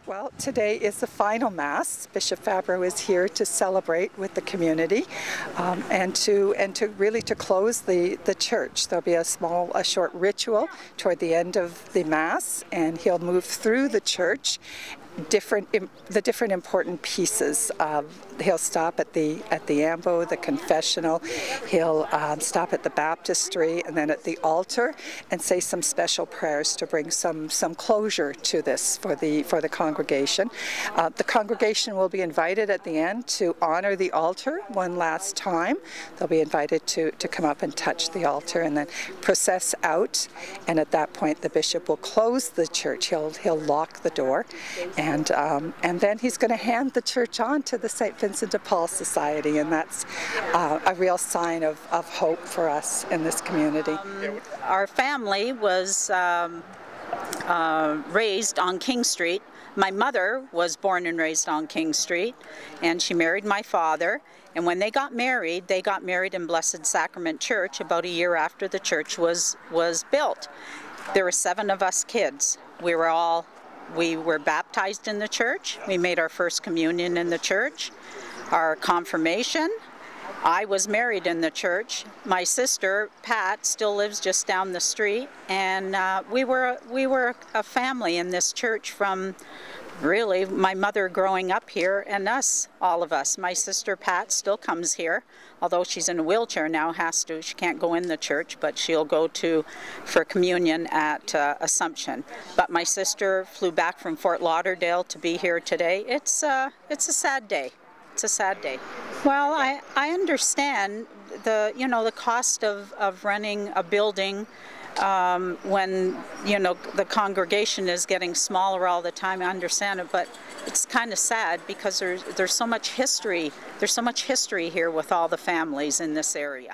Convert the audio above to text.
Well, today is the final Mass. Bishop Fabro is here to celebrate with the community and to really close the church. There'll be a short ritual toward the end of the Mass, and he'll move through the church, the different important pieces. He'll stop at the ambo, the confessional. He'll stop at the baptistry and then at the altar and say some special prayers to bring some closure to this for the congregation. The congregation will be invited at the end to honor the altar one last time. They'll be invited to come up and touch the altar and then process out. And at that point, the bishop will close the church. He'll lock the door. And then he's going to hand the church on to the St. Vincent de Paul Society, and that's a real sign of hope for us in this community. Our family was raised on King Street. My mother was born and raised on King Street, and she married my father. And when they got married in Blessed Sacrament Church about a year after the church was built. There were 7 of us kids. We were baptized in the church. We made our first communion in the church, our confirmation. I was married in the church. My sister, Pat, still lives just down the street, and we were a family in this church from really my mother growing up here and us, all of us. My sister, Pat, still comes here, although she's in a wheelchair now, she can't go in the church, but she'll go for communion at Assumption. But my sister flew back from Fort Lauderdale to be here today. It's a sad day. It's a sad day. Well, I understand the cost of running a building when the congregation is getting smaller all the time. I understand it, but it's kind of sad because there's so much history. There's so much history here with all the families in this area.